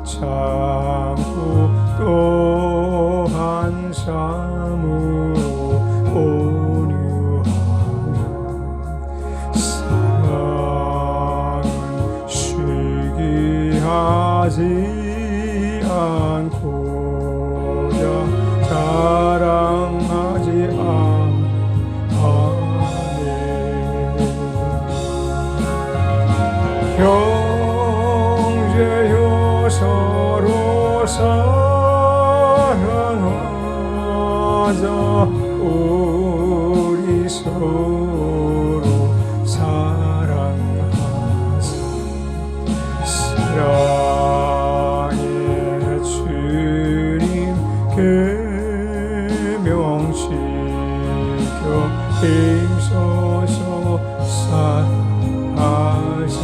참고 또한 참으로 온유하며 사랑은 쉬게 하지 않고자 자랑하지 아네. 형제여 서로 사랑하자. 우리 서로 사랑하자. 사랑의 주님께 명시켜 힘써서 사랑하자.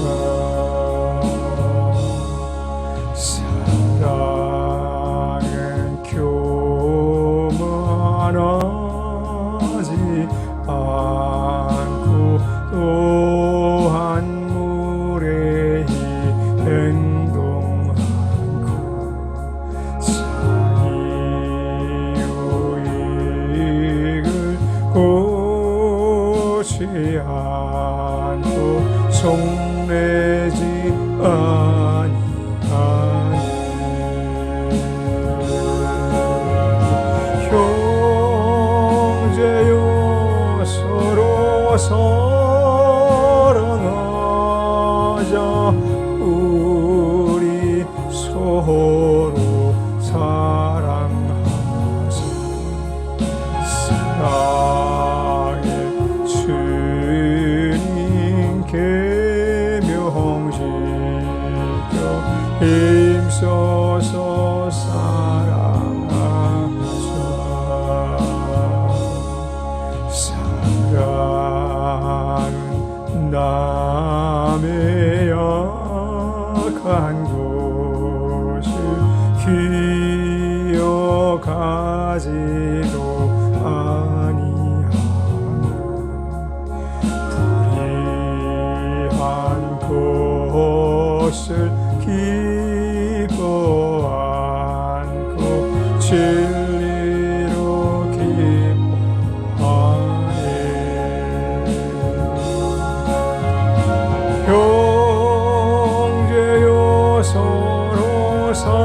사랑은 교만하지 않고 또한 무례히 행동하고 자기의 이익을 고치 않고 속내지 아니하니. 형제여 서로 사랑하자. 우리 서로 사랑하자. 사랑의 주님께 명시켜 힘써서 사랑하자. 사랑은 남의 약한 것을 기억하지도 아니하며 불의한 것을 기뻐 안고 진리로 기뻐하네. 형제여 서로 사랑하자.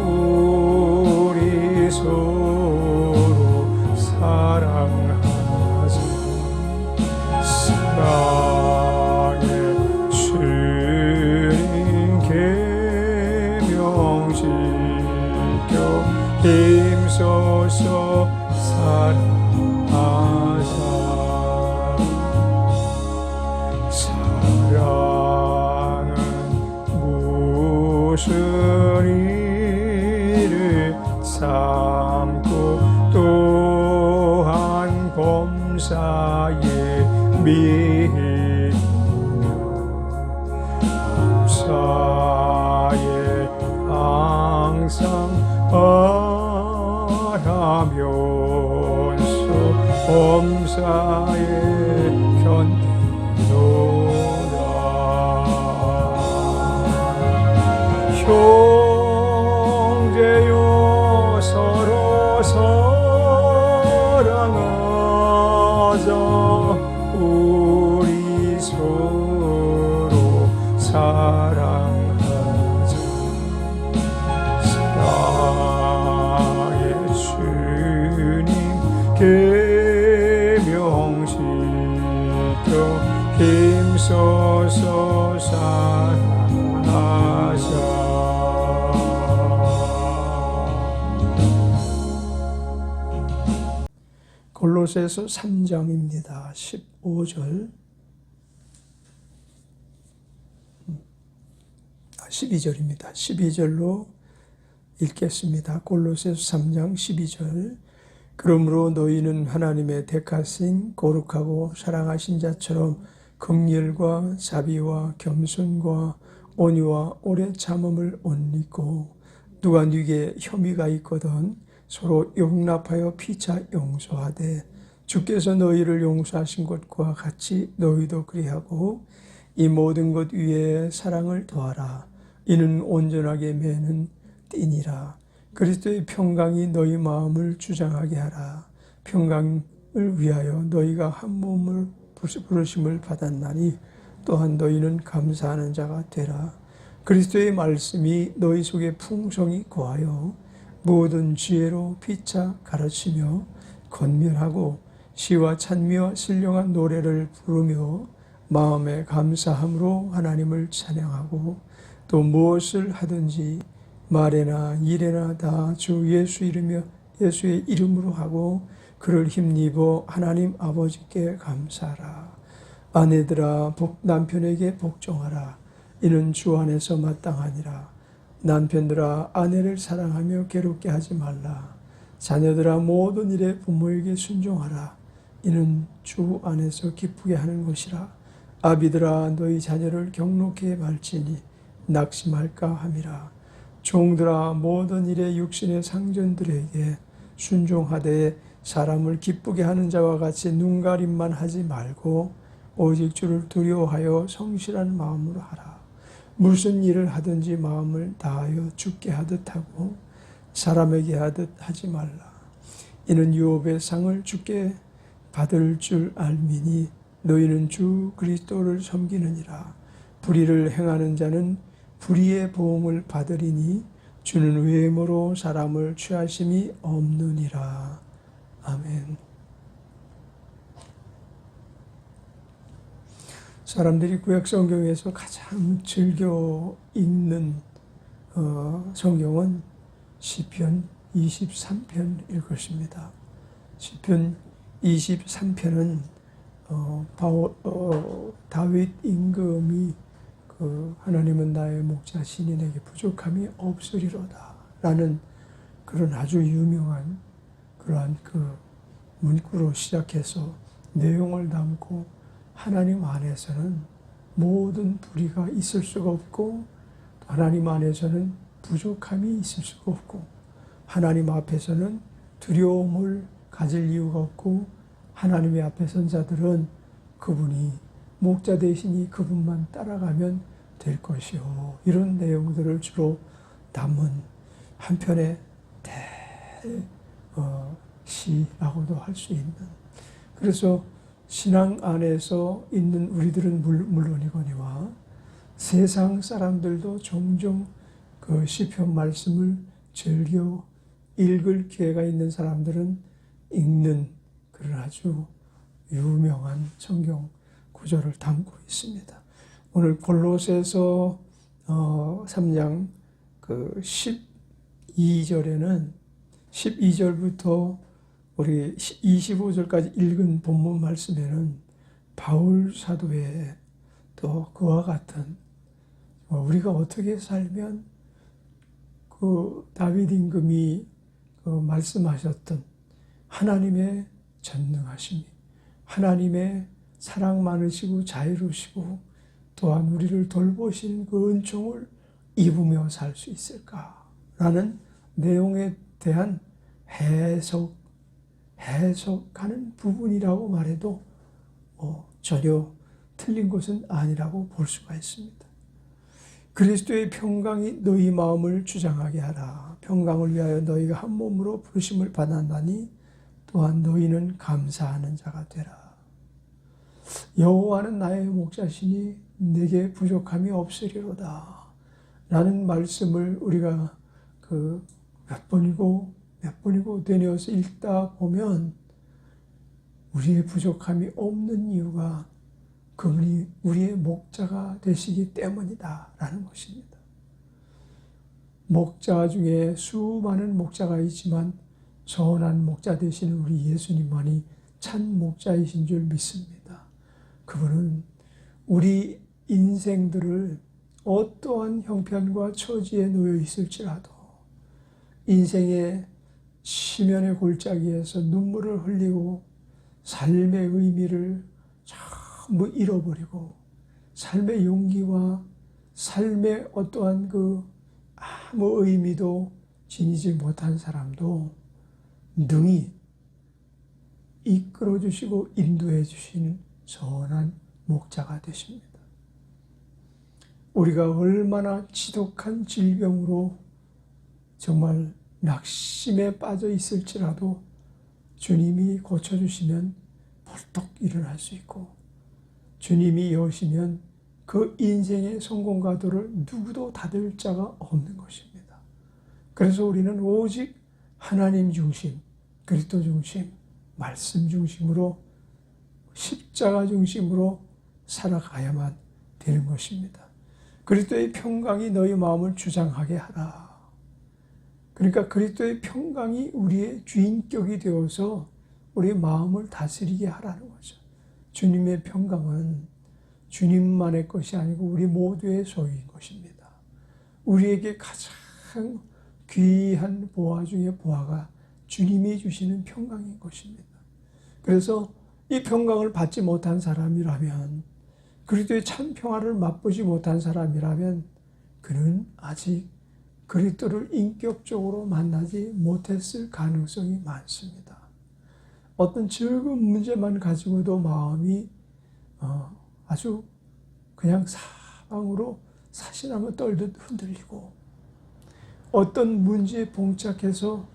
우리 서로 사랑하자. 사랑의 주님께 명시켜 힘써서 사랑하자. 사랑은 무슨 일을 참고 또한 범사에 미히며 범사에 항상 바라면서 범사에 견디노라. 형제여 서로 사랑하자. 우리 서로 사랑하자. 사랑의 주님께 명시켜 힘써서 사랑하자. 골로새서 3장입니다. 15절 12절입니다. 12절로 읽겠습니다. 골로새서 3장 12절. 그러므로 너희는 하나님의 택하신 거룩하고 사랑하신 자처럼 긍휼과 자비와 겸손과 온유와 오래 참음을 옷 입고 누가 네게 혐의가 있거든 서로 용납하여 피차 용서하되 주께서 너희를 용서하신 것과 같이 너희도 그리하고 이 모든 것 위에 사랑을 더하라. 이는 온전하게 매는 띠니라. 그리스도의 평강이 너희 마음을 주장하게 하라. 평강을 위하여 너희가 한 몸을 부르심을 받았나니 또한 너희는 감사하는 자가 되라. 그리스도의 말씀이 너희 속에 풍성히 거하여 모든 지혜로 피차 가르치며 건면하고 시와 찬미와 신령한 노래를 부르며 마음에 감사함으로 하나님을 찬양하고 또 무엇을 하든지 말에나 일에나 다 주 예수의 이름으로 하고 그를 힘입어 하나님 아버지께 감사하라. 아내들아 남편에게 복종하라. 이는 주 안에서 마땅하니라. 남편들아 아내를 사랑하며 괴롭게 하지 말라. 자녀들아 모든 일에 부모에게 순종하라. 이는 주 안에서 기쁘게 하는 것이라. 아비들아 너희 자녀를 경록히 말지니 낙심할까 함이라. 종들아 모든 일에 육신의 상전들에게 순종하되 사람을 기쁘게 하는 자와 같이 눈가림만 하지 말고 오직 주를 두려워하여 성실한 마음으로 하라. 무슨 일을 하든지 마음을 다하여 주께 하듯 하고 사람에게 하듯 하지 말라. 이는 유업의 상을 주께 받을 줄 알미니 너희는 주 그리스도를 섬기느니라. 불의를 행하는 자는 불의의 보응을 받으리니 주는 외모로 사람을 취하심이 없느니라. 아멘. 사람들이 구약 성경에서 가장 즐겨 읽는 성경은 시편 23편일 것입니다. 시편 23편은 다윗 임금이 하나님은 나의 목자시니 내게 부족함이 없으리로다 라는 그런 아주 유명한 그러한 그 문구로 시작해서 내용을 담고 하나님 안에서는 모든 불의가 있을 수가 없고 하나님 안에서는 부족함이 있을 수가 없고 하나님 앞에서는 두려움을 가질 이유가 없고 하나님의 앞에 선 자들은 그분이 목자 되시니 그분만 따라가면 될 것이요. 이런 내용들을 주로 담은 한편의 시라고도 할 수 있는. 그래서 신앙 안에서 있는 우리들은 물론이거니와 세상 사람들도 종종 그 시편 말씀을 즐겨 읽을 기회가 있는 사람들은 읽는 그런 아주 유명한 성경 구절을 담고 있습니다. 오늘 골로새서 3장 그 12절에는 12절부터 우리 25절까지 읽은 본문 말씀에는 바울 사도의 또 그와 같은 우리가 어떻게 살면 그 다윗 임금이 말씀하셨던 하나님의 전능하심이 하나님의 사랑 많으시고 자유로우시고 또한 우리를 돌보시는 그 은총을 입으며 살 수 있을까라는 내용에 대한 해석하는 부분이라고 말해도 전혀 틀린 것은 아니라고 볼 수가 있습니다. 그리스도의 평강이 너희 마음을 주장하게 하라. 평강을 위하여 너희가 한 몸으로 부르심을 받았나니 또한 너희는 감사하는 자가 되라. 여호와는 나의 목자시니 내게 부족함이 없으리로다 라는 말씀을 우리가 몇 번이고 되뇌어서 읽다 보면 우리의 부족함이 없는 이유가 그분이 우리의 목자가 되시기 때문이다 라는 것입니다. 목자 중에 수많은 목자가 있지만 선한 목자 되시는 우리 예수님만이 참 목자이신 줄 믿습니다. 그분은 우리 인생들을 어떠한 형편과 처지에 놓여 있을지라도 인생의 심연의 골짜기에서 눈물을 흘리고 삶의 의미를 전부 잃어버리고 삶의 용기와 삶의 어떠한 아무 의미도 지니지 못한 사람도 능히 이끌어 주시고 인도해 주시는 선한 목자가 되십니다. 우리가 얼마나 지독한 질병으로 정말 낙심에 빠져 있을지라도 주님이 고쳐주시면 벌떡 일어날 수 있고, 주님이 여시면 그 인생의 성공 가도를 누구도 닫을 자가 없는 것입니다. 그래서 우리는 오직 하나님 중심, 그리스도 중심, 말씀 중심으로, 십자가 중심으로 살아가야만 되는 것입니다. 그리스도의 평강이 너희 마음을 주장하게 하라. 그러니까 그리스도의 평강이 우리의 주인격이 되어서 우리의 마음을 다스리게 하라는 거죠. 주님의 평강은 주님만의 것이 아니고 우리 모두의 소유인 것입니다. 우리에게 가장 귀한 보화 중에 보화가 주님이 주시는 평강인 것입니다. 그래서 이 평강을 받지 못한 사람이라면, 그리스도의 참 평화를 맛보지 못한 사람이라면 그는 아직 그리스도를 인격적으로 만나지 못했을 가능성이 많습니다. 어떤 적은 문제만 가지고도 마음이 아주 그냥 사방으로 사시나무 떨듯 흔들리고, 어떤 문제에 봉착해서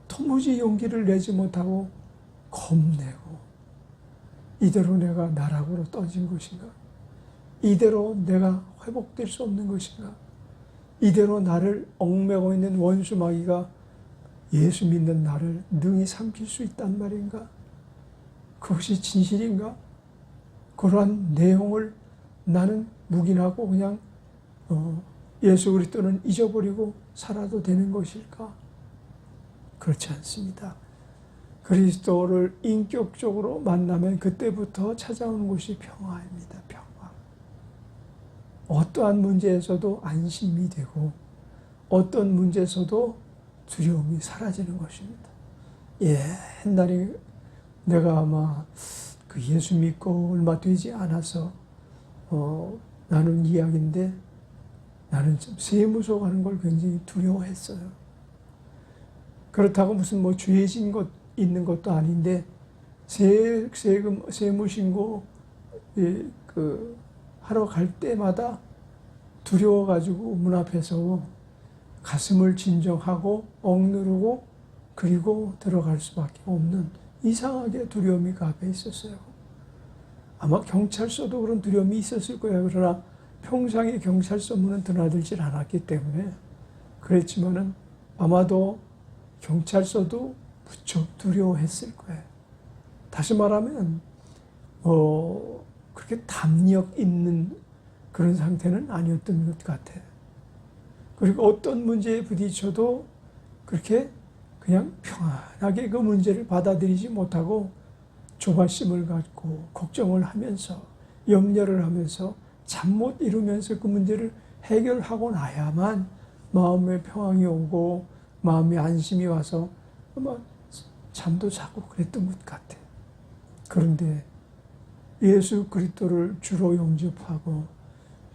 도무지 용기를 내지 못하고 겁내고, 이대로 내가 나락으로 떠진 것인가? 이대로 내가 회복될 수 없는 것인가? 이대로 나를 얽매고 있는 원수 마귀가 예수 믿는 나를 능히 삼킬 수 있단 말인가? 그것이 진실인가? 그러한 내용을 나는 묵인하고 그냥 예수 그리스도는 잊어버리고 살아도 되는 것일까? 그렇지 않습니다. 그리스도를 인격적으로 만나면 그때부터 찾아오는 것이 평화입니다. 평화. 어떠한 문제에서도 안심이 되고 어떤 문제에서도 두려움이 사라지는 것입니다. 옛날에 내가 아마 그 예수 믿고 얼마 되지 않아서 나눈 이야기인데, 나는 좀 세무서 가는 걸 굉장히 두려워했어요. 그렇다고 무슨 뭐 죄진 것 있는 것도 아닌데, 세무신고 하러 갈 때마다 두려워가지고 문 앞에서 가슴을 진정하고 억누르고 그리고 들어갈 수밖에 없는 이상하게 두려움이 그 앞에 있었어요. 아마 경찰서도 그런 두려움이 있었을 거예요. 그러나 평상에 경찰서 문은 드나들질 않았기 때문에 그랬지만은 아마도 경찰서도 무척 두려워했을 거예요. 다시 말하면 그렇게 담력 있는 그런 상태는 아니었던 것 같아요. 그리고 어떤 문제에 부딪혀도 그렇게 그냥 평안하게 그 문제를 받아들이지 못하고 조바심을 갖고 걱정을 하면서 염려를 하면서 잠 못 이루면서 그 문제를 해결하고 나야만 마음의 평안이 오고 마음의 안심이 와서 아마 잠도 자고 그랬던 것 같아요. 그런데 예수 그리스도를 주로 영접하고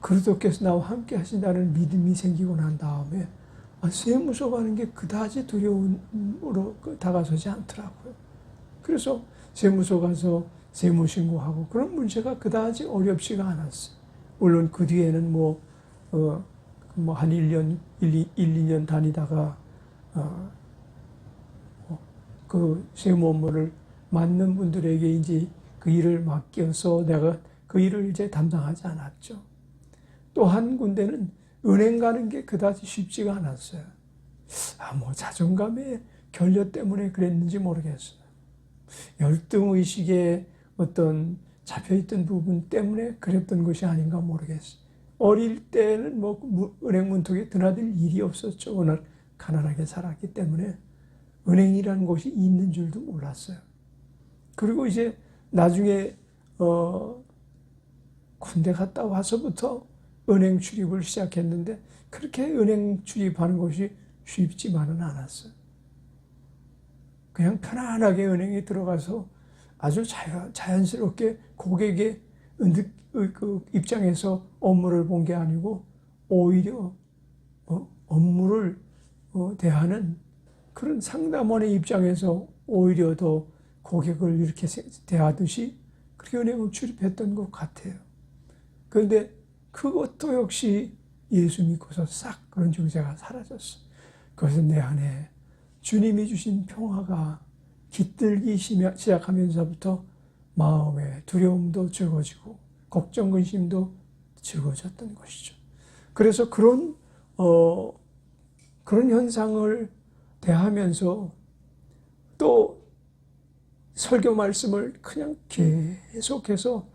그리스도께서 나와 함께 하신다는 믿음이 생기고 난 다음에 세무서 가는 게 그다지 두려움으로 다가서지 않더라고요. 그래서 세무서 가서 세무신고하고 그런 문제가 그다지 어렵지가 않았어요. 물론 그 뒤에는 한 1년, 2년 다니다가 그 세무 업무를 맡는 분들에게 이제 그 일을 맡겨서 내가 그 일을 이제 담당하지 않았죠. 또 한 군데는 은행 가는 게 그다지 쉽지가 않았어요. 자존감의 결여 때문에 그랬는지 모르겠어요. 열등의식에 어떤 잡혀있던 부분 때문에 그랬던 것이 아닌가 모르겠어요. 어릴 때는 은행 문턱에 드나들 일이 없었죠. 워낙 가난하게 살았기 때문에 은행이라는 곳이 있는 줄도 몰랐어요. 그리고 이제 나중에 군대 갔다 와서부터 은행 출입을 시작했는데 그렇게 은행 출입하는 것이 쉽지만은 않았어요. 그냥 편안하게 은행에 들어가서 아주 자연스럽게 고객의 그 입장에서 업무를 본 게 아니고 오히려 업무를 대하는 그런 상담원의 입장에서 오히려 더 고객을 이렇게 대하듯이 그렇게 은행을 출입했던 것 같아요. 그런데 그것도 역시 예수 믿고서 싹 그런 증세가 사라졌어. 그래서 내 안에 주님이 주신 평화가 깃들기 시작하면서부터 마음의 두려움도 적어지고 걱정 근심도 적어졌던 것이죠. 그래서 그런 현상을 대하면서 또 설교 말씀을 그냥 계속해서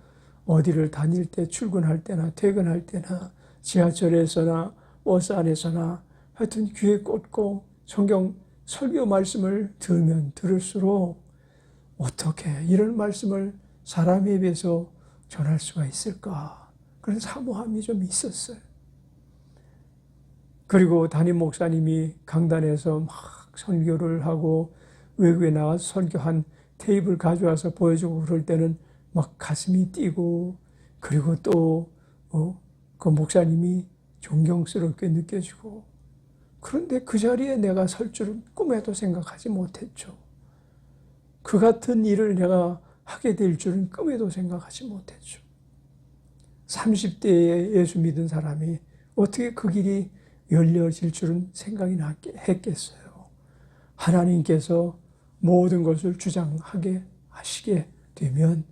어디를 다닐 때, 출근할 때나 퇴근할 때나 지하철에서나 버스 안에서나 하여튼 귀에 꽂고 성경 설교 말씀을 들으면 들을수록 어떻게 이런 말씀을 사람에 입에서 전할 수가 있을까? 그런 사모함이 좀 있었어요. 그리고 담임 목사님이 강단에서 막 설교를 하고 외국에 나가서 설교한 테이블 가져와서 보여주고 그럴 때는 막 가슴이 뛰고, 그리고 또 그 목사님이 존경스럽게 느껴지고, 그런데 그 자리에 내가 설 줄은 꿈에도 생각하지 못했죠. 그 같은 일을 내가 하게 될 줄은 꿈에도 생각하지 못했죠. 30대에 예수 믿은 사람이 어떻게 그 길이 열려질 줄은 생각이 했겠어요. 하나님께서 모든 것을 주장하게 하시게 되면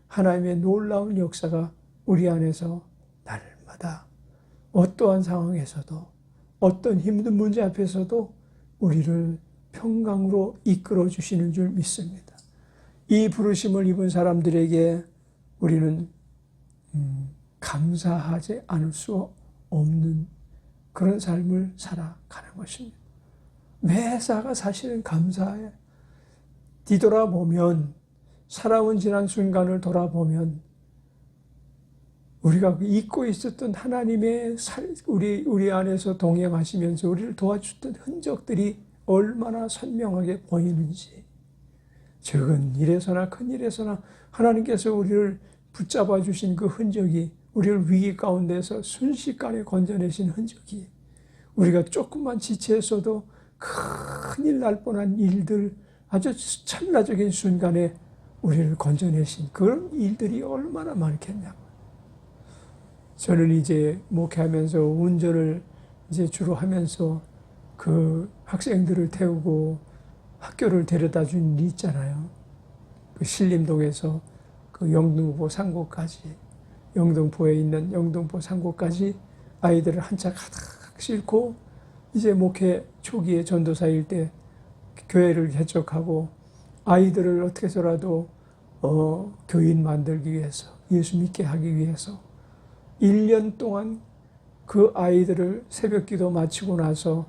하나님의 놀라운 역사가 우리 안에서 날마다 어떠한 상황에서도 어떤 힘든 문제 앞에서도 우리를 평강으로 이끌어 주시는 줄 믿습니다. 이 부르심을 입은 사람들에게 우리는 감사하지 않을 수 없는 그런 삶을 살아가는 것입니다. 매사가 사실은 감사해. 뒤돌아보면, 살아온 지난 순간을 돌아보면 우리가 잊고 있었던 하나님의 우리 안에서 동행하시면서 우리를 도와주던 흔적들이 얼마나 선명하게 보이는지, 적은 일에서나 큰 일에서나 하나님께서 우리를 붙잡아 주신 그 흔적이, 우리를 위기 가운데서 순식간에 건져내신 흔적이, 우리가 조금만 지체했어도 큰일 날 뻔한 일들, 아주 찰나적인 순간에 우리를 건져내신 그런 일들이 얼마나 많겠냐고. 저는 이제 목회하면서 운전을 이제 주로 하면서 그 학생들을 태우고 학교를 데려다 준 일이 있잖아요. 그 신림동에서 그 영등포 상고까지, 영등포에 있는 영등포 상고까지 아이들을 한 차 가득 싣고 이제 목회 초기에 전도사일 때 교회를 개척하고 아이들을 어떻게 해서라도 교인 만들기 위해서, 예수 믿게 하기 위해서 1년 동안 그 아이들을 새벽 기도 마치고 나서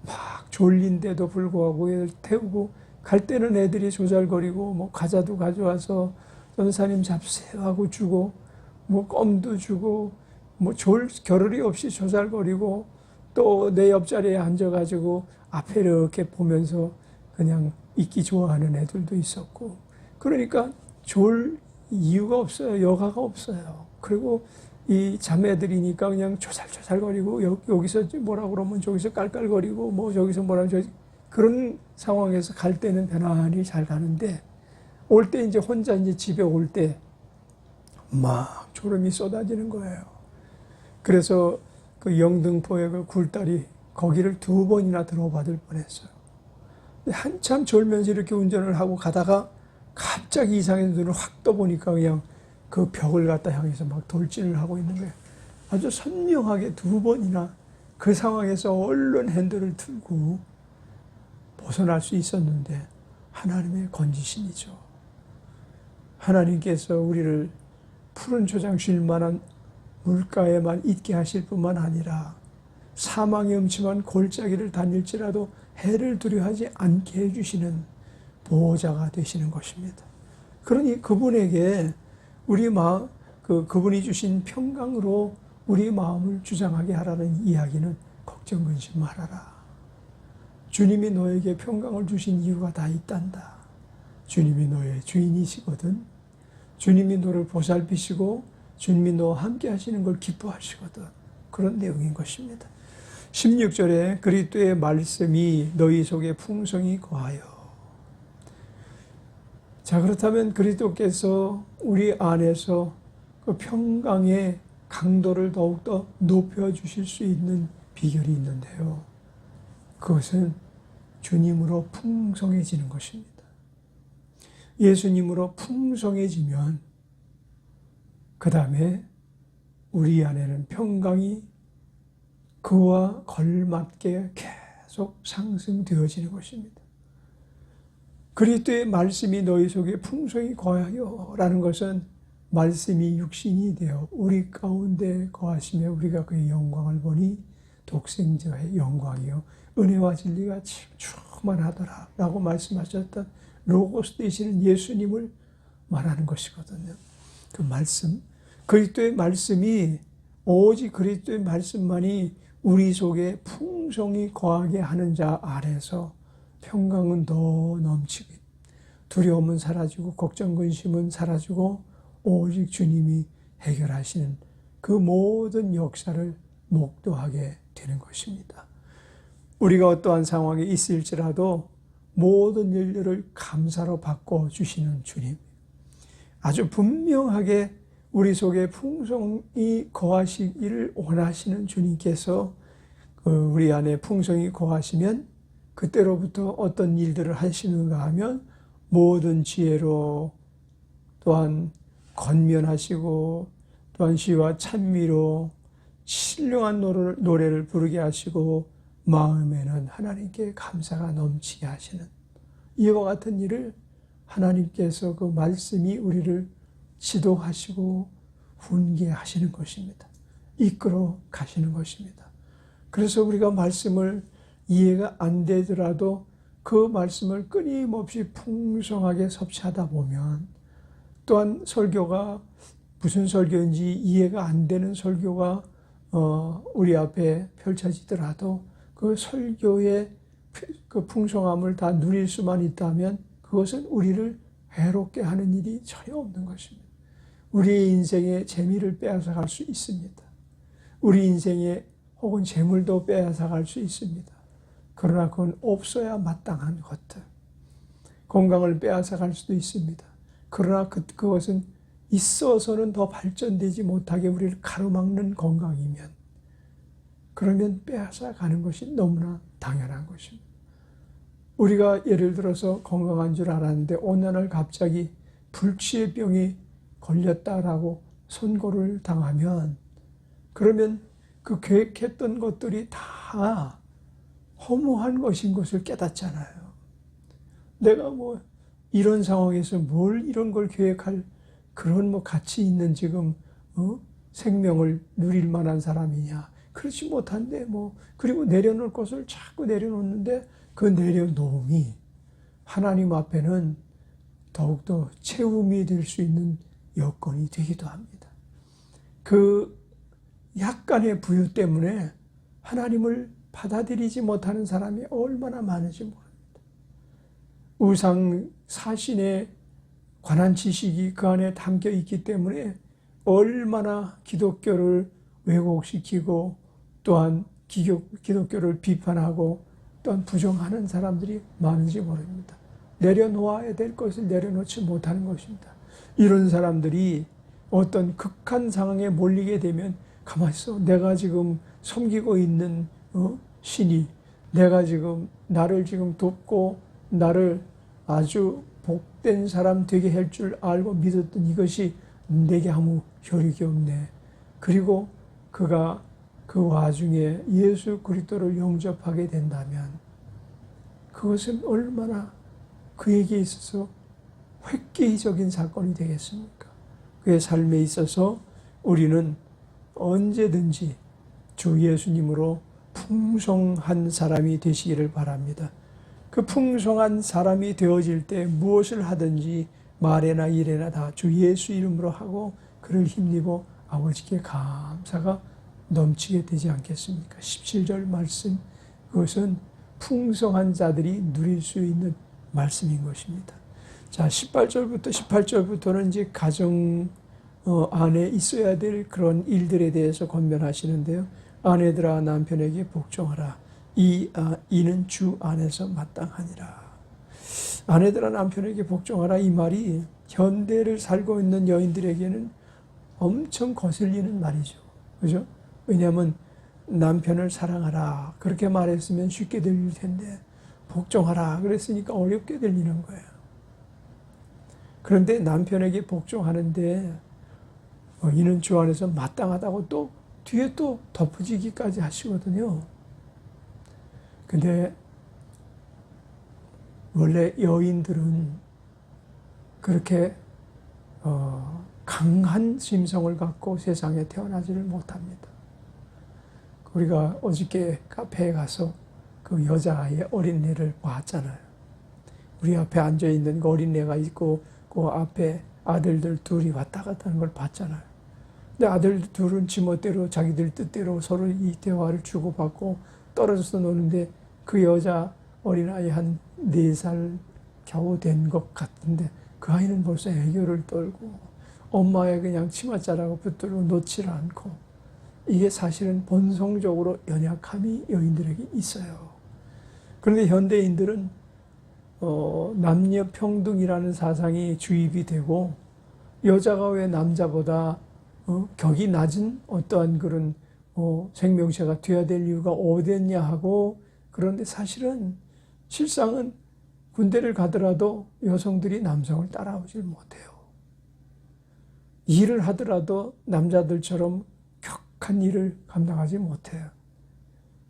막 졸린데도 불구하고 애들 태우고, 갈 때는 애들이 조잘거리고 뭐 과자도 가져와서 전사님 잡수세요 하고 주고, 뭐 껌도 주고, 뭐 겨를이 없이 조잘거리고, 또 내 옆자리에 앉아가지고 앞에 이렇게 보면서 그냥 있기 좋아하는 애들도 있었고, 그러니까 졸 이유가 없어요. 여가가 없어요. 그리고 이 자매들이니까 그냥 조잘조잘거리고, 여기서 뭐라 그러면 저기서 깔깔거리고, 뭐 저기서 뭐라 그런 상황에서 갈 때는 편안히 잘 가는데, 올 때 이제 혼자 이제 집에 올 때 막 졸음이 쏟아지는 거예요. 그래서 그 영등포의 그 굴다리, 거기를 2번이나 들어받을 뻔했어요. 한참 졸면서 이렇게 운전을 하고 가다가 갑자기 이상한 눈을 확 떠보니까 그냥 그 벽을 갖다 향해서 막 돌진을 하고 있는 거예요. 아주 선명하게 2번이나 그 상황에서 얼른 핸들을 틀고 벗어날 수 있었는데, 하나님의 건지심이죠. 하나님께서 우리를 푸른 초장 쉴 만한 물가에만 있게 하실 뿐만 아니라 사망의 음침한 골짜기를 다닐지라도 해를 두려워하지 않게 해주시는 보호자가 되시는 것입니다. 그러니 그분에게 그분이 주신 평강으로 우리 마음을 주장하게 하라는 이야기는 걱정 근심 말아라. 주님이 너에게 평강을 주신 이유가 다 있단다. 주님이 너의 주인이시거든. 주님이 너를 보살피시고 주님이 너와 함께 하시는 걸 기뻐하시거든. 그런 내용인 것입니다. 16절에 그리스도의 말씀이 너희 속에 풍성히 거하여. 자, 그렇다면 그리스도께서 우리 안에서 그 평강의 강도를 더욱더 높여주실 수 있는 비결이 있는데요. 그것은 주님으로 풍성해지는 것입니다. 예수님으로 풍성해지면 그 다음에 우리 안에는 평강이 그와 걸맞게 계속 상승되어지는 것입니다. 그리스도의 말씀이 너희 속에 풍성히 거하여 라는 것은 말씀이 육신이 되어 우리 가운데 거하시며 우리가 그의 영광을 보니 독생자의 영광이요 은혜와 진리가 충만하더라 라고 말씀하셨던 로고스 되시는 예수님을 말하는 것이거든요. 그 말씀, 그리스도의 말씀이 오직 그리스도의 말씀만이 우리 속에 풍성히 거하게 하는 자 안에서 평강은 더 넘치고 두려움은 사라지고 걱정 근심은 사라지고 오직 주님이 해결하시는 그 모든 역사를 목도하게 되는 것입니다. 우리가 어떠한 상황에 있을지라도 모든 일들을 감사로 바꿔주시는 주님, 아주 분명하게 우리 속에 풍성이 거하시기를 원하시는 주님께서 우리 안에 풍성이 거하시면 그때로부터 어떤 일들을 하시는가 하면 모든 지혜로 또한 권면하시고 또한 시와 찬미로 신령한 노래를 부르게 하시고 마음에는 하나님께 감사가 넘치게 하시는 이와 같은 일을 하나님께서 그 말씀이 우리를 지도하시고 훈계하시는 것입니다. 이끌어 가시는 것입니다. 그래서 우리가 말씀을 이해가 안 되더라도 그 말씀을 끊임없이 풍성하게 섭취하다 보면 또한 설교가 무슨 설교인지 이해가 안 되는 설교가 우리 앞에 펼쳐지더라도 그 설교의 그 풍성함을 다 누릴 수만 있다면 그것은 우리를 해롭게 하는 일이 전혀 없는 것입니다. 우리의 인생의 재미를 빼앗아갈 수 있습니다. 우리 인생의 혹은 재물도 빼앗아갈 수 있습니다. 그러나 그건 없어야 마땅한 것들. 건강을 빼앗아갈 수도 있습니다. 그러나 그것은 있어서는 더 발전되지 못하게 우리를 가로막는 건강이면 그러면 빼앗아가는 것이 너무나 당연한 것입니다. 우리가 예를 들어서 건강한 줄 알았는데 어느 날 갑자기 불치의 병이 걸렸다라고 선고를 당하면 그러면 그 계획했던 것들이 다 허무한 것인 것을 깨닫잖아요. 내가 이런 상황에서 뭘 이런 걸 계획할 그런 가치 있는 지금 생명을 누릴 만한 사람이냐. 그렇지 못한데 그리고 내려놓을 것을 자꾸 내려놓는데 그 내려놓음이 하나님 앞에는 더욱더 채움이 될 수 있는 여건이 되기도 합니다. 그 약간의 부유 때문에 하나님을 받아들이지 못하는 사람이 얼마나 많은지 모릅니다. 우상 사신에 관한 지식이 그 안에 담겨 있기 때문에 얼마나 기독교를 왜곡시키고 또한 기독교를 비판하고 또한 부정하는 사람들이 많은지 모릅니다. 내려놓아야 될 것을 내려놓지 못하는 것입니다. 이런 사람들이 어떤 극한 상황에 몰리게 되면 가만히 있어. 내가 지금 섬기고 있는 신이 내가 지금 나를 지금 돕고 나를 아주 복된 사람 되게 할 줄 알고 믿었던 이것이 내게 아무 효력이 없네. 그리고 그가 그 와중에 예수 그리스도를 영접하게 된다면 그것은 얼마나 그에게 있어서 획기적인 사건이 되겠습니까? 그의 삶에 있어서 우리는 언제든지 주 예수님으로 풍성한 사람이 되시기를 바랍니다. 그 풍성한 사람이 되어질 때 무엇을 하든지 말에나 일에나 다 주 예수 이름으로 하고 그를 힘입어 아버지께 감사가 넘치게 되지 않겠습니까? 17절 말씀, 그것은 풍성한 자들이 누릴 수 있는 말씀인 것입니다. 자, 18절부터는 이제 가정 안에 있어야 될 그런 일들에 대해서 권면하시는데요. 아내들아 남편에게 복종하라. 이는 주 안에서 마땅하니라. 아내들아 남편에게 복종하라. 이 말이 현대를 살고 있는 여인들에게는 엄청 거슬리는 말이죠. 그죠? 왜냐하면 남편을 사랑하라 그렇게 말했으면 쉽게 들릴 텐데 복종하라 그랬으니까 어렵게 들리는 거예요. 그런데 남편에게 복종하는데 이는 주 안에서 마땅하다고 또 뒤에 또 덧붙이기까지 하시거든요. 근데 원래 여인들은 그렇게 강한 심성을 갖고 세상에 태어나지를 못합니다. 우리가 어저께 카페에 가서 그 여자아이의 어린애를 봤잖아요. 우리 앞에 앉아있는 그 어린애가 있고 그 앞에 아들들 둘이 왔다 갔다 하는 걸 봤잖아요. 근데 아들 둘은 지멋대로 자기들 뜻대로 서로 이 대화를 주고받고 떨어져서 노는데 그 여자 어린아이 한 4살 겨우 된 것 같은데 그 아이는 벌써 애교를 떨고 엄마의 그냥 치맛자락을 붙들고 놓지를 않고 이게 사실은 본성적으로 연약함이 여인들에게 있어요. 그런데 현대인들은 남녀 평등이라는 사상이 주입이 되고 여자가 왜 남자보다 격이 낮은 어떠한 그런 생명체가 되어야 될 이유가 어딨냐 하고 그런데 사실은 실상은 군대를 가더라도 여성들이 남성을 따라오질 못해요. 일을 하더라도 남자들처럼 격한 일을 감당하지 못해요.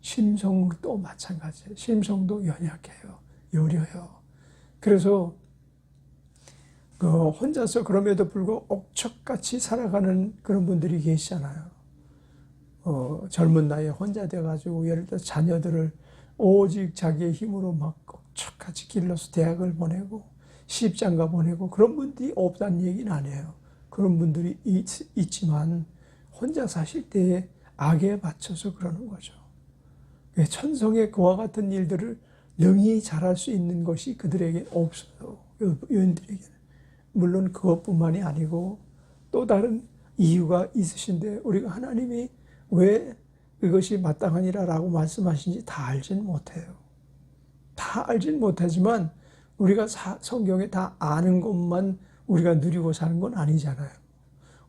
심성도 마찬가지예요. 심성도 연약해요. 여려요. 그래서 혼자서 그럼에도 불구하고 옥척같이 살아가는 그런 분들이 계시잖아요. 젊은 나이에 혼자 돼가지고 예를 들어 자녀들을 오직 자기의 힘으로 막 옥척같이 길러서 대학을 보내고 시집장가 보내고 그런 분들이 없다는 얘기는 아니에요. 그런 분들이 있지만 혼자 사실 때에 악에 받쳐서 그러는 거죠. 천성의 그와 같은 일들을 능히 잘할 수 있는 것이 그들에게 없어요. 여인들에게는. 물론 그것뿐만이 아니고 또 다른 이유가 있으신데 우리가 하나님이 왜 이것이 마땅하니라라고 말씀하신지 다 알지는 못해요. 다 알지는 못하지만 우리가 성경에 다 아는 것만 우리가 누리고 사는 건 아니잖아요.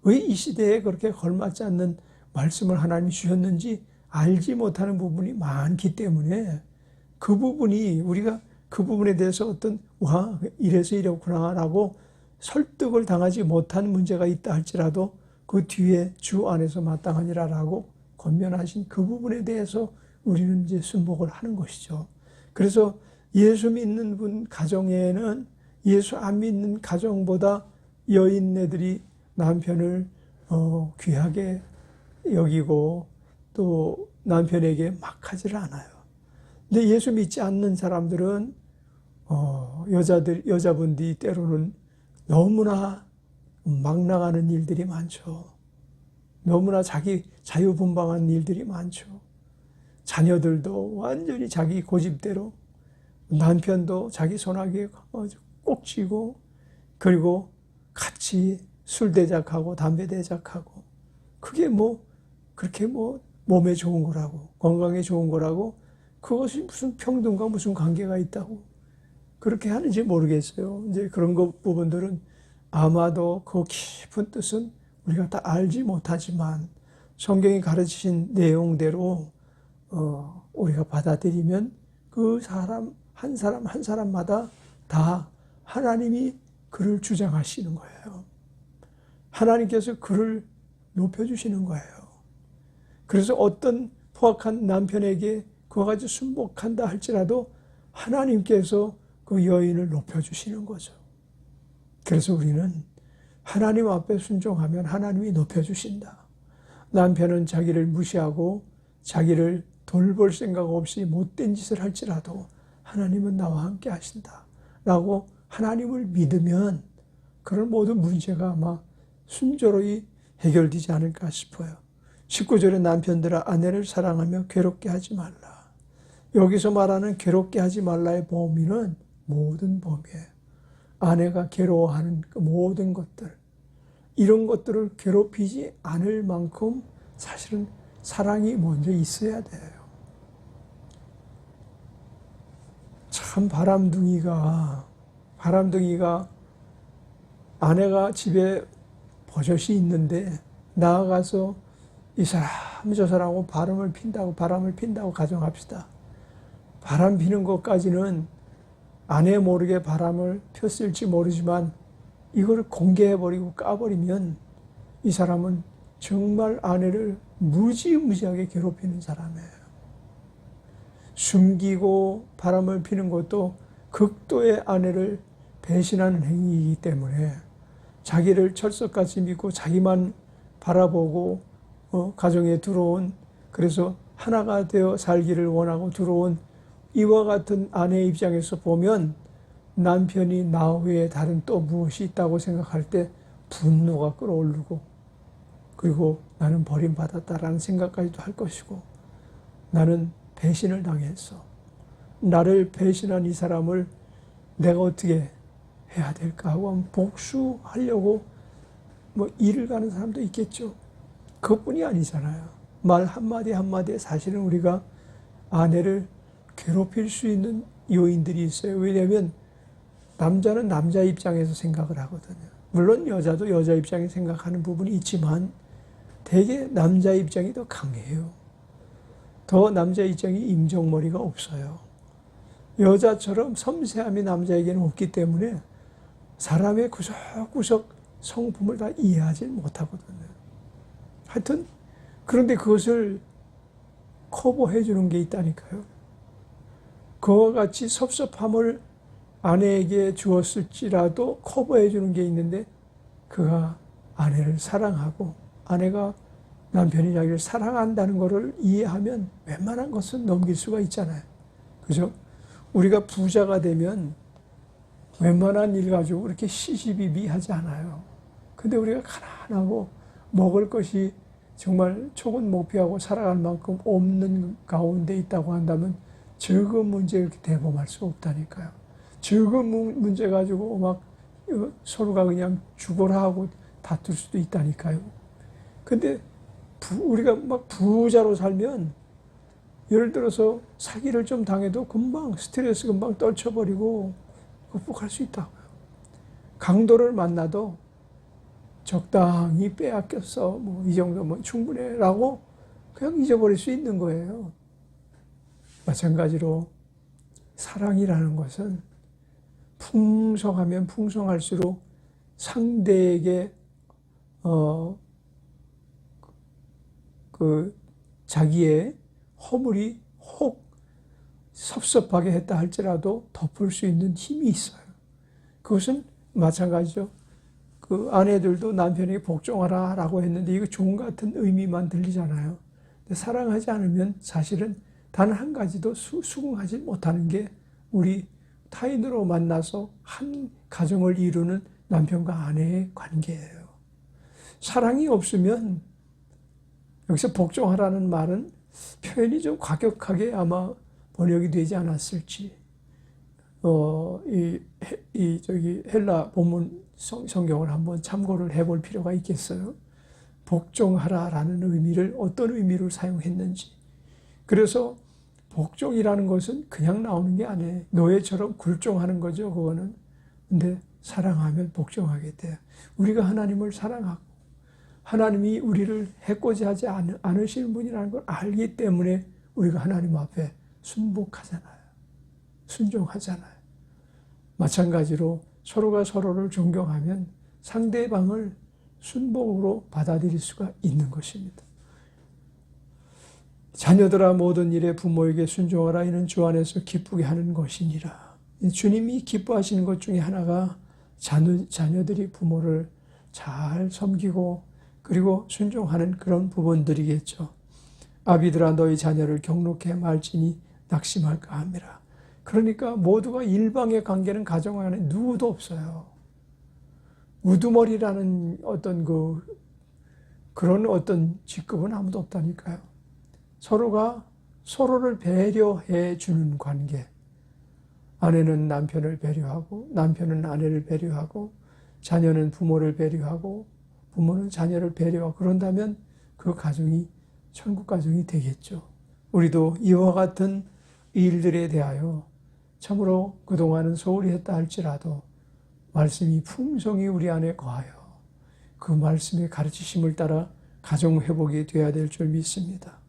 왜 이 시대에 그렇게 걸맞지 않는 말씀을 하나님이 주셨는지 알지 못하는 부분이 많기 때문에 그 부분이 우리가 그 부분에 대해서 어떤 와 이래서 이렇구나라고 설득을 당하지 못한 문제가 있다 할지라도 그 뒤에 주 안에서 마땅하니라라고 권면하신 그 부분에 대해서 우리는 이제 순복을 하는 것이죠. 그래서 예수 믿는 분 가정에는 예수 안 믿는 가정보다 여인네들이 남편을 귀하게 여기고 또 남편에게 막하지를 않아요. 근데 예수 믿지 않는 사람들은 여자분들이 때로는 너무나 막 나가는 일들이 많죠. 너무나 자기 자유분방한 일들이 많죠. 자녀들도 완전히 자기 고집대로 남편도 자기 손아귀에 꼭 쥐고 그리고 같이 술 대작하고 담배 대작하고 그게 그렇게 몸에 좋은 거라고 건강에 좋은 거라고 그것이 무슨 평등과 무슨 관계가 있다고 그렇게 하는지 모르겠어요. 이제 그런 부분들은 아마도 그 깊은 뜻은 우리가 다 알지 못하지만 성경이 가르치신 내용대로 우리가 받아들이면 그 사람 한 사람마다 다 하나님이 그를 주장하시는 거예요. 하나님께서 그를 높여주시는 거예요. 그래서 어떤 포악한 남편에게 그와 같이 순복한다 할지라도 하나님께서 그 여인을 높여주시는 거죠. 그래서 우리는 하나님 앞에 순종하면 하나님이 높여주신다. 남편은 자기를 무시하고 자기를 돌볼 생각 없이 못된 짓을 할지라도 하나님은 나와 함께 하신다. 라고 하나님을 믿으면 그런 모든 문제가 아마 순조로이 해결되지 않을까 싶어요. 19절에 남편들아 아내를 사랑하며 괴롭게 하지 말라. 여기서 말하는 괴롭게 하지 말라의 범위는 모든 범위예요. 아내가 괴로워하는 그 모든 것들 이런 것들을 괴롭히지 않을 만큼 사실은 사랑이 먼저 있어야 돼요. 참 바람둥이가 아내가 집에 버젓이 있는데 나아가서 이 사람 저 사람하고 바람을 핀다고 가정합시다. 바람 피는 것까지는 아내 모르게 바람을 폈을지 모르지만 이걸 공개해버리고 까버리면 이 사람은 정말 아내를 무지무지하게 괴롭히는 사람이에요. 숨기고 바람을 피는 것도 극도의 아내를 배신하는 행위이기 때문에 자기를 철석같이 믿고 자기만 바라보고 가정에 들어온, 그래서 하나가 되어 살기를 원하고 들어온 이와 같은 아내의 입장에서 보면 남편이 나 외에 다른 또 무엇이 있다고 생각할 때 분노가 끌어오르고, 그리고 나는 버림받았다라는 생각까지도 할 것이고, 나는 배신을 당했어. 나를 배신한 이 사람을 내가 어떻게 해야 될까 하고 복수하려고 일을 가는 사람도 있겠죠. 그것뿐이 아니잖아요. 말 한마디 한마디에 사실은 우리가 아내를 괴롭힐 수 있는 요인들이 있어요. 왜냐하면 남자는 남자 입장에서 생각을 하거든요. 물론 여자도 여자 입장에서 생각하는 부분이 있지만 대개 남자 입장이 더 강해요. 더 남자 입장이 임종머리가 없어요. 여자처럼 섬세함이 남자에게는 없기 때문에 사람의 구석구석 성품을 다 이해하지 못하거든요. 하여튼 그런데 그것을 커버해 주는 게 있다니까요. 그와 같이 섭섭함을 아내에게 주었을지라도 커버해 주는 게 있는데, 그가 아내를 사랑하고 아내가 남편이 자기를 사랑한다는 것을 이해하면 웬만한 것은 넘길 수가 있잖아요. 그죠? 우리가 부자가 되면 웬만한 일 가지고 그렇게 시시비비하지 않아요. 근데 우리가 가난하고 먹을 것이 정말 초건 목표하고 살아갈 만큼 없는 가운데 있다고 한다면 적은 문제 이렇게 대범할 수 없다니까요. 적은 문제 가지고 막 서로가 그냥 죽어라 하고 다툴 수도 있다니까요. 근데 우리가 막 부자로 살면 예를 들어서 사기를 좀 당해도 금방 스트레스 금방 떨쳐버리고 극복할 수 있다고요. 강도를 만나도 적당히 빼앗겼어. 이 정도면 충분해. 라고 그냥 잊어버릴 수 있는 거예요. 마찬가지로 사랑이라는 것은 풍성하면 풍성할수록 상대에게 자기의 허물이 혹 섭섭하게 했다 할지라도 덮을 수 있는 힘이 있어요. 그것은 마찬가지죠. 그 아내들도 남편에게 복종하라 라고 했는데 이거 종 같은 의미만 들리잖아요. 근데 사랑하지 않으면 사실은 단 한 가지도 수긍하지 못하는 게 우리 타인으로 만나서 한 가정을 이루는 남편과 아내의 관계예요. 사랑이 없으면 여기서 복종하라는 말은 표현이 좀 과격하게 아마 번역이 되지 않았을지. 헬라 본문 성경을 한번 참고를 해볼 필요가 있겠어요. 복종하라라는 의미를 어떤 의미로 사용했는지. 그래서 복종이라는 것은 그냥 나오는 게 아니에요. 노예처럼 굴종하는 거죠, 그거는. 근데 사랑하면 복종하게 돼요. 우리가 하나님을 사랑하고 하나님이 우리를 해코지 하지 않으시는 분이라는 걸 알기 때문에 우리가 하나님 앞에 순복하잖아요. 순종하잖아요. 마찬가지로 서로가 서로를 존경하면 상대방을 순복으로 받아들일 수가 있는 것입니다. 자녀들아 모든 일에 부모에게 순종하라. 이는 주 안에서 기쁘게 하는 것이니라. 주님이 기뻐하시는 것 중에 하나가 자녀들이 부모를 잘 섬기고 그리고 순종하는 그런 부분들이겠죠. 아비들아 너희 자녀를 경록해 말지니 낙심할까 함이라. 그러니까 모두가 일방의 관계는 가정 안에 누구도 없어요. 우두머리라는 어떤 그런 어떤 직급은 아무도 없다니까요. 서로가 서로를 배려해 주는 관계. 아내는 남편을 배려하고 남편은 아내를 배려하고 자녀는 부모를 배려하고 부모는 자녀를 배려하고 그런다면 그 가정이 천국 가정이 되겠죠. 우리도 이와 같은 일들에 대하여 참으로 그동안은 소홀히 했다 할지라도 말씀이 풍성히 우리 안에 거하여 그 말씀의 가르치심을 따라 가정 회복이 되어야 될 줄 믿습니다.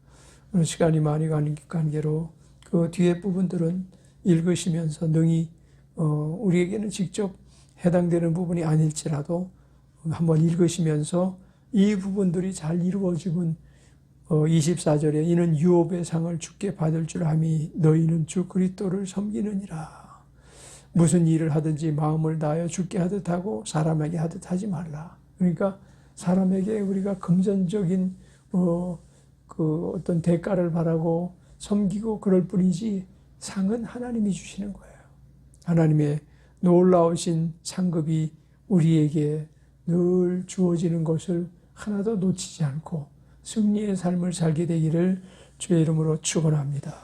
오늘 시간이 많이 가는 관계로 그 뒤에 부분들은 읽으시면서 능히 우리에게는 직접 해당되는 부분이 아닐지라도 한번 읽으시면서 이 부분들이 잘 이루어지면 24절에 이는 유업의 상을 주께 받을 줄 아미 너희는 주 그리스도를 섬기느니라. 무슨 일을 하든지 마음을 다하여 주께 하듯 하고 사람에게 하듯 하지 말라. 그러니까 사람에게 우리가 금전적인 그 어떤 대가를 바라고 섬기고 그럴 뿐이지 상은 하나님이 주시는 거예요. 하나님의 놀라우신 상급이 우리에게 늘 주어지는 것을 하나도 놓치지 않고 승리의 삶을 살게 되기를 주의 이름으로 축원합니다.